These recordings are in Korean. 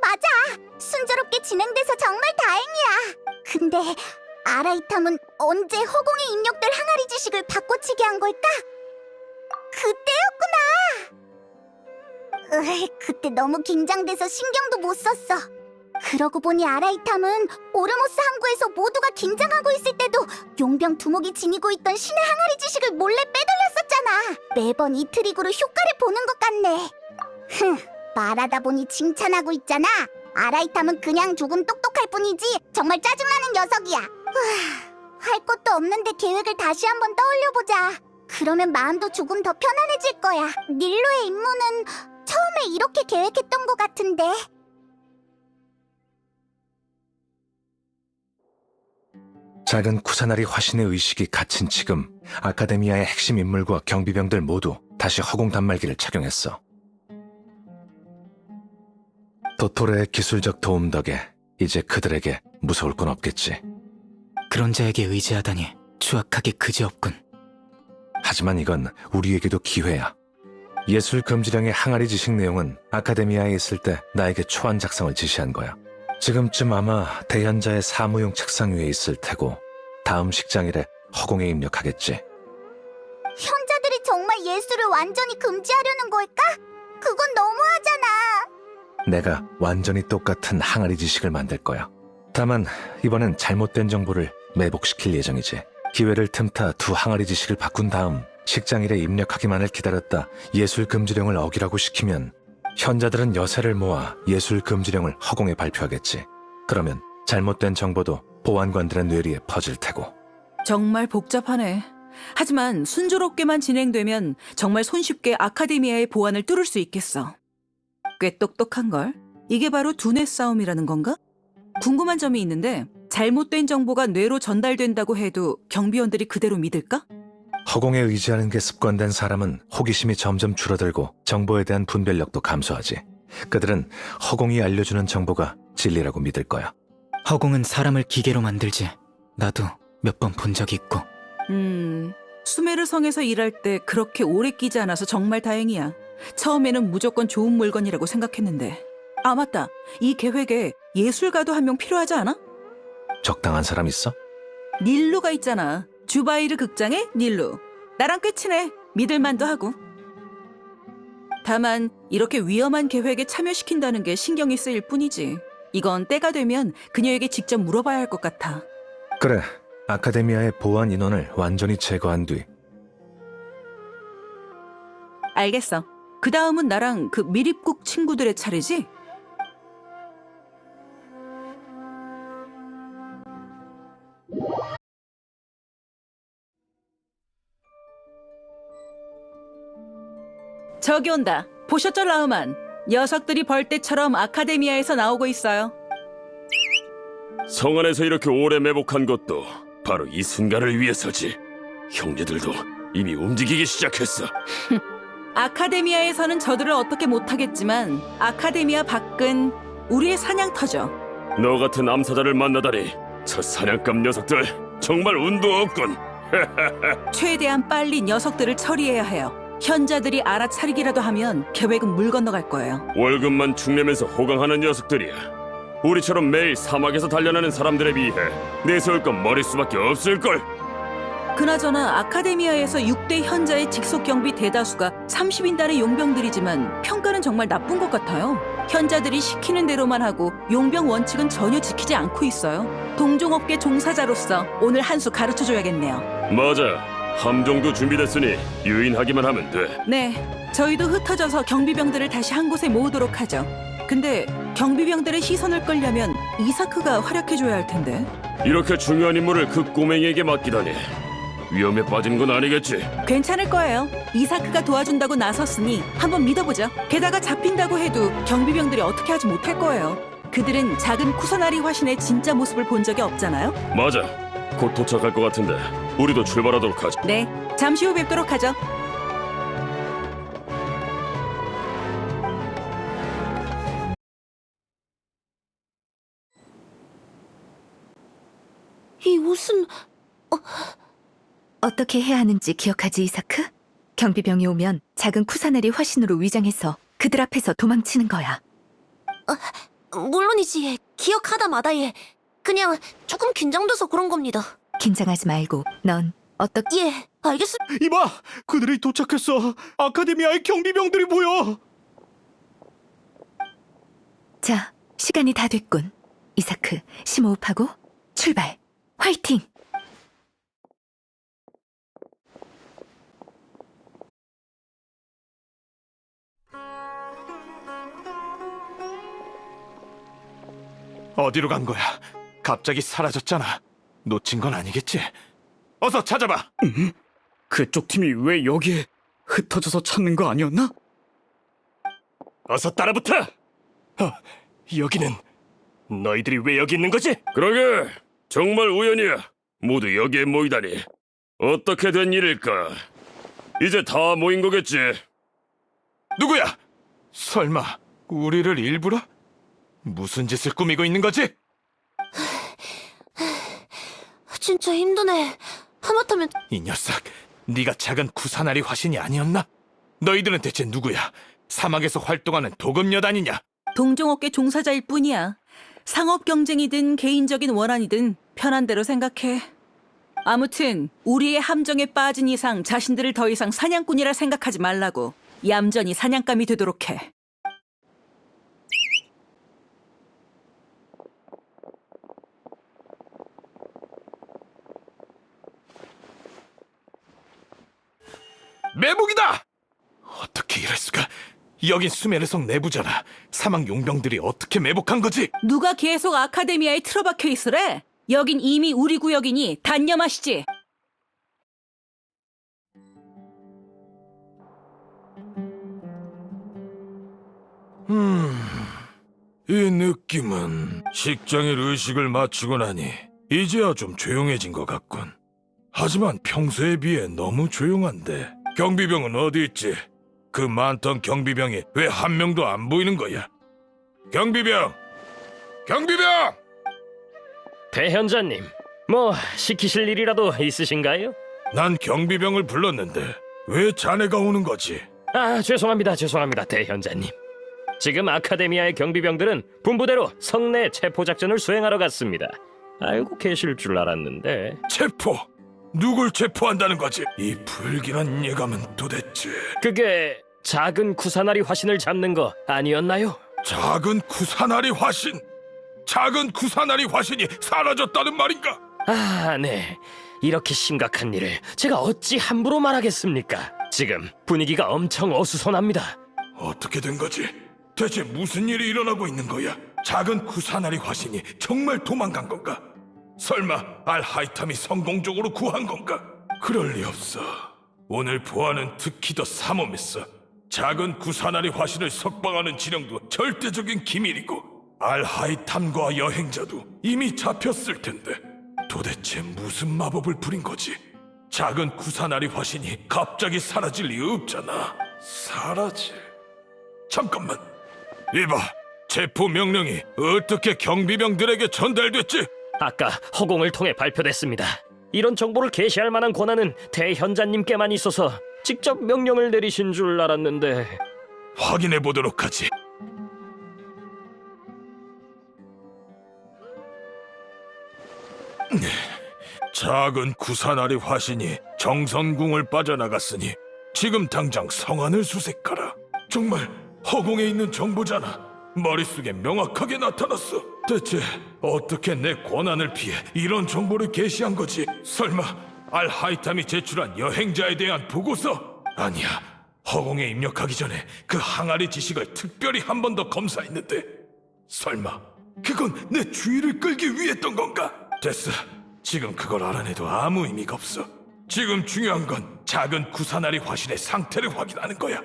맞아. 순조롭게 진행돼서 정말 다행이야. 근데 아라이탐은 언제 허공에 입력될 항아리 지식을 바꿔치기 한 걸까? 그때였구나. 그때 너무 긴장돼서 신경도 못 썼어. 그러고 보니 아라이탐은 오르모스 항구에서 모두가 긴장하고 있을 때도 용병 두목이 지니고 있던 신의 항아리 지식을 몰래 빼돌렸었잖아. 매번 이 트릭으로 효과를 보는 것 같네. 말하다 보니 칭찬하고 있잖아. 아라이탐은 그냥 조금 똑똑할 뿐이지 정말 짜증나는 녀석이야. 할 것도 없는데 계획을 다시 한번 떠올려보자. 그러면 마음도 조금 더 편안해질 거야. 닐로의 임무는 처음에 이렇게 계획했던 것 같은데. 작은 쿠사나리 화신의 의식이 갇힌 지금 아카데미아의 핵심 인물과 경비병들 모두 다시 허공 단말기를 착용했어. 도토레의 기술적 도움 덕에 이제 그들에게 무서울 건 없겠지. 그런 자에게 의지하다니 추악하기 그지없군. 하지만 이건 우리에게도 기회야. 예술 금지령의 항아리 지식 내용은 아카데미아에 있을 때 나에게 초안 작성을 지시한 거야. 지금쯤 아마 대현자의 사무용 책상 위에 있을 테고 다음 식장일에 허공에 입력하겠지. 현자들이 정말 예술을 완전히 금지하려는 걸까? 그건 너무하잖아. 내가 완전히 똑같은 항아리 지식을 만들 거야. 다만 이번엔 잘못된 정보를 매복시킬 예정이지. 기회를 틈타 두 항아리 지식을 바꾼 다음 식장일에 입력하기만을 기다렸다 예술 금지령을 어기라고 시키면 현자들은 여세를 모아 예술 금지령을 허공에 발표하겠지. 그러면 잘못된 정보도 보안관들의 뇌리에 퍼질 테고. 정말 복잡하네. 하지만 순조롭게만 진행되면 정말 손쉽게 아카데미아의 보안을 뚫을 수 있겠어. 꽤 똑똑한걸? 이게 바로 두뇌 싸움이라는 건가? 궁금한 점이 있는데 잘못된 정보가 뇌로 전달된다고 해도 경비원들이 그대로 믿을까? 허공에 의지하는 게 습관된 사람은 호기심이 점점 줄어들고 정보에 대한 분별력도 감소하지. 그들은 허공이 알려주는 정보가 진리라고 믿을 거야. 허공은 사람을 기계로 만들지. 나도 몇 번 본 적이 있고. 수메르 성에서 일할 때 그렇게 오래 끼지 않아서 정말 다행이야. 처음에는 무조건 좋은 물건이라고 생각했는데. 아, 맞다. 이 계획에 예술가도 한 명 필요하지 않아? 적당한 사람 있어? 닐루가 있잖아. 주바이르 극장의 닐루. 나랑 꽤 친해. 믿을만도 하고. 다만 이렇게 위험한 계획에 참여시킨다는 게 신경이 쓰일 뿐이지. 이건 때가 되면 그녀에게 직접 물어봐야 할 것 같아. 그래. 아카데미아의 보안 인원을 완전히 제거한 뒤 알겠어. 그 다음은 나랑 그 미립국 친구들의 차례지? 저기 온다. 보셨죠, 라흐만? 녀석들이 벌떼처럼 아카데미아에서 나오고 있어요. 성 안에서 이렇게 오래 매복한 것도 바로 이 순간을 위해서지. 형제들도 이미 움직이기 시작했어. 아카데미아에서는 저들을 어떻게 못하겠지만 아카데미아 밖은 우리의 사냥터죠. 너 같은 암사자를 만나다니 저 사냥감 녀석들 정말 운도 없군. 최대한 빨리 녀석들을 처리해야 해요. 현자들이 알아차리기라도 하면 계획은 물 건너갈 거예요. 월급만 축내면서 호강하는 녀석들이야. 우리처럼 매일 사막에서 단련하는 사람들에 비해 내세울 건 머릿수밖에 없을걸. 그나저나 아카데미아에서 6대 현자의 직속 경비 대다수가 30인단의 용병들이지만 평가는 정말 나쁜 것 같아요. 현자들이 시키는 대로만 하고 용병 원칙은 전혀 지키지 않고 있어요. 동종업계 종사자로서 오늘 한 수 가르쳐줘야겠네요. 맞아. 함정도 준비됐으니 유인하기만 하면 돼. 네, 저희도 흩어져서 경비병들을 다시 한 곳에 모으도록 하죠. 근데 경비병들의 시선을 끌려면 이사크가 활약해줘야 할 텐데. 이렇게 중요한 임무를 그 꼬맹이에게 맡기다니 위험에 빠지는 건 아니겠지? 괜찮을 거예요. 이사크가 도와준다고 나섰으니 한번 믿어보죠. 게다가 잡힌다고 해도 경비병들이 어떻게 하지 못할 거예요. 그들은 작은 쿠사나리 화신의 진짜 모습을 본 적이 없잖아요. 맞아. 곧 도착할 것 같은데 우리도 출발하도록 하자. 네, 잠시 후 뵙도록 하죠. 이 옷은... 어떻게 해야 하는지 기억하지, 이사크? 경비병이 오면 작은 쿠사나리 화신으로 위장해서 그들 앞에서 도망치는 거야. 물론이지. 기억하다 마다예. 그냥 조금 긴장돼서 그런 겁니다. 긴장하지 말고 넌 어떻게 예, 알겠습니다. 이봐! 그들이 도착했어! 아카데미아의 경비병들이 보여! 자, 시간이 다 됐군. 이사크, 심호흡하고 출발. 화이팅! 어디로 간 거야? 갑자기 사라졌잖아. 놓친 건 아니겠지? 어서 찾아봐! 그쪽 팀이 왜 여기에 흩어져서 찾는 거 아니었나? 어서 따라붙어! 여기는 너희들이 왜 여기 있는 거지? 그러게, 정말 우연이야. 모두 여기에 모이다니. 어떻게 된 일일까? 이제 다 모인 거겠지. 누구야? 설마 우리를 일부러? 무슨 짓을 꾸미고 있는 거지? 진짜 힘드네. 하마터면 이 녀석, 네가 작은 구사나리 화신이 아니었나? 너희들은 대체 누구야? 사막에서 활동하는 도금여단이냐? 동종업계 종사자일 뿐이야. 상업 경쟁이든 개인적인 원한이든 편한 대로 생각해. 아무튼 우리의 함정에 빠진 이상 자신들을 더 이상 사냥꾼이라 생각하지 말라고. 얌전히 사냥감이 되도록 해. 매복이다! 어떻게 이럴 수가? 여긴 수메르성 내부잖아. 사막 용병들이 어떻게 매복한 거지? 누가 계속 아카데미아에 틀어박혀 있으래? 여긴 이미 우리 구역이니 단념하시지. 이 느낌은 식장일 의식을 마치고 나니 이제야 좀 조용해진 것 같군. 하지만 평소에 비해 너무 조용한데 경비병은 어디 있지? 그 많던 경비병이 왜 한 명도 안 보이는 거야? 경비병! 경비병! 대현자님, 뭐 시키실 일이라도 있으신가요? 난 경비병을 불렀는데 왜 자네가 오는 거지? 아, 죄송합니다, 대현자님. 지금 아카데미아의 경비병들은 분부대로 성내 체포작전을 수행하러 갔습니다. 알고 계실 줄 알았는데. 체포! 누굴 체포한다는 거지? 이 불길한 예감은 도대체... 그게 작은 구사나리 화신을 잡는 거 아니었나요? 작은 구사나리 화신! 작은 구사나리 화신이 사라졌다는 말인가? 아, 네. 이렇게 심각한 일을 제가 어찌 함부로 말하겠습니까? 지금 분위기가 엄청 어수선합니다. 어떻게 된 거지? 대체 무슨 일이 일어나고 있는 거야? 작은 구사나리 화신이 정말 도망간 건가? 설마 알하이탐이 성공적으로 구한 건가? 그럴 리 없어. 오늘 보아는 특히 더 삼엄했어. 작은 구사나리 화신을 석방하는 진영도 절대적인 기밀이고 알하이탐과 여행자도 이미 잡혔을 텐데 도대체 무슨 마법을 부린 거지? 작은 구사나리 화신이 갑자기 사라질 리 없잖아. 사라질... 잠깐만. 이봐, 체포 명령이 어떻게 경비병들에게 전달됐지? 아까 허공을 통해 발표됐습니다. 이런 정보를 게시할 만한 권한은 대현자님께만 있어서 직접 명령을 내리신 줄 알았는데. 확인해 보도록 하지. 작은 구사나리 화신이 정선궁을 빠져나갔으니 지금 당장 성안을 수색하라. 정말 허공에 있는 정보잖아. 머릿속에 명확하게 나타났어. 대체 어떻게 내 권한을 피해 이런 정보를 게시한 거지? 설마 알하이탐이 제출한 여행자에 대한 보고서? 아니야. 허공에 입력하기 전에 그 항아리 지식을 특별히 한 번 더 검사했는데 설마 그건 내 주의를 끌기 위했던 건가? 됐어. 지금 그걸 알아내도 아무 의미가 없어. 지금 중요한 건 작은 구사나리 화신의 상태를 확인하는 거야.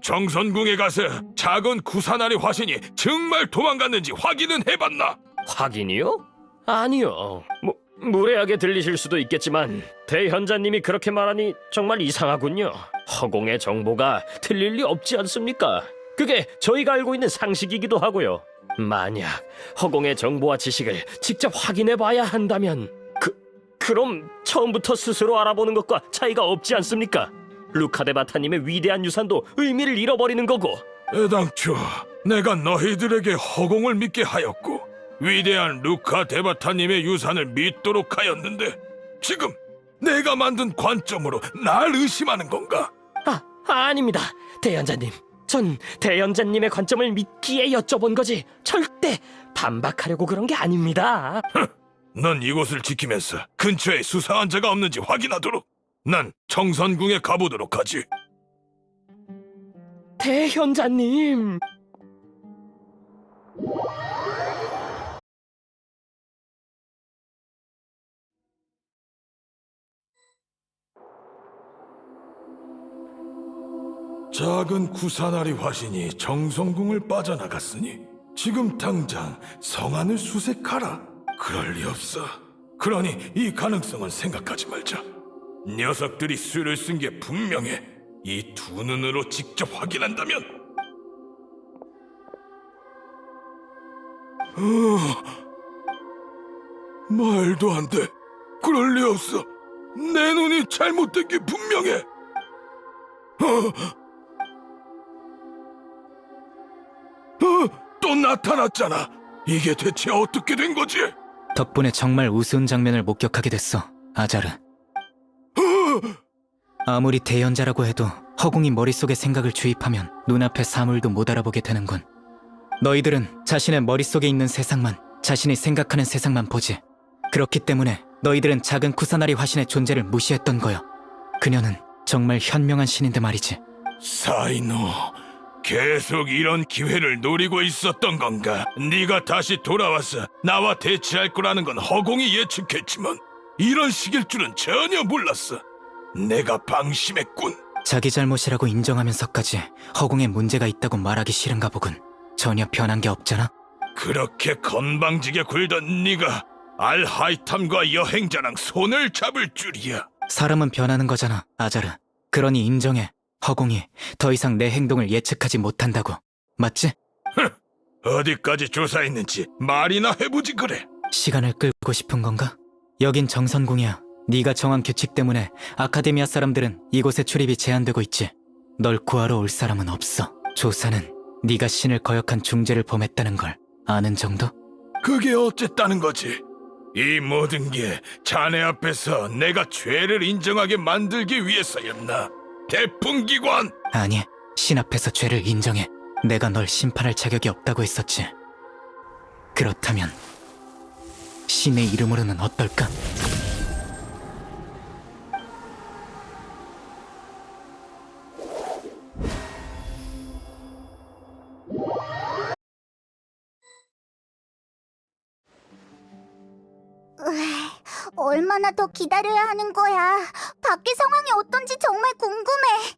정선궁에 가서 작은 구사나리 화신이 정말 도망갔는지 확인은 해봤나? 확인이요? 아니요. 무례하게 들리실 수도 있겠지만 대현자님이 그렇게 말하니 정말 이상하군요. 허공의 정보가 틀릴 리 없지 않습니까? 그게 저희가 알고 있는 상식이기도 하고요. 만약 허공의 정보와 지식을 직접 확인해봐야 한다면 그럼 처음부터 스스로 알아보는 것과 차이가 없지 않습니까? 루카데바타님의 위대한 유산도 의미를 잃어버리는 거고. 애당초 내가 너희들에게 허공을 믿게 하였고 위대한 루카 데바타님의 유산을 믿도록 하였는데 지금 내가 만든 관점으로 날 의심하는 건가? 아닙니다. 대연자님. 전 대연자님의 관점을 믿기에 여쭤본 거지 절대 반박하려고 그런 게 아닙니다. 넌 이곳을 지키면서 근처에 수상한 자가 없는지 확인하도록 난 청선궁에 가보도록 하지. 대현자님. 작은 구사나리 화신이 정성궁을 빠져나갔으니 지금 당장 성안을 수색하라. 그럴 리 없어. 그러니 이 가능성은 생각하지 말자. 녀석들이 수를 쓴 게 분명해. 이 두 눈으로 직접 확인한다면 말도 안 돼. 그럴 리 없어. 내 눈이 잘못된 게 분명해. 또 나타났잖아. 이게 대체 어떻게 된 거지? 덕분에 정말 우스운 장면을 목격하게 됐어, 아자르. 아무리 대연자라고 해도 허공이 머릿속에 생각을 주입하면 눈앞의 사물도 못 알아보게 되는군. 너희들은 자신의 머릿속에 있는 세상만, 자신이 생각하는 세상만 보지. 그렇기 때문에 너희들은 작은 쿠사나리 화신의 존재를 무시했던 거야. 그녀는 정말 현명한 신인데 말이지. 사이노, 계속 이런 기회를 노리고 있었던 건가? 네가 다시 돌아와서 나와 대치할 거라는 건 허공이 예측했지만 이런 식일 줄은 전혀 몰랐어. 내가 방심했군. 자기 잘못이라고 인정하면서까지 허공에 문제가 있다고 말하기 싫은가 보군. 전혀 변한 게 없잖아. 그렇게 건방지게 굴던 네가 알하이탐과 여행자랑 손을 잡을 줄이야. 사람은 변하는 거잖아, 아자르. 그러니 인정해. 허공이 더 이상 내 행동을 예측하지 못한다고. 맞지? 어디까지 조사했는지 말이나 해보지 그래. 시간을 끌고 싶은 건가? 여긴 정선궁이야. 네가 정한 규칙 때문에 아카데미아 사람들은 이곳에 출입이 제한되고 있지. 널 구하러 올 사람은 없어. 조사는 네가 신을 거역한 중죄를 범했다는 걸 아는 정도? 그게 어쨌다는 거지? 이 모든 게 자네 앞에서 내가 죄를 인정하게 만들기 위해서였나? 대풍기관! 아니, 신 앞에서 죄를 인정해. 내가 널 심판할 자격이 없다고 했었지. 그렇다면 신의 이름으로는 어떨까? 얼마나 더 기다려야 하는 거야. 밖에 상황이 어떤지 정말 궁금해.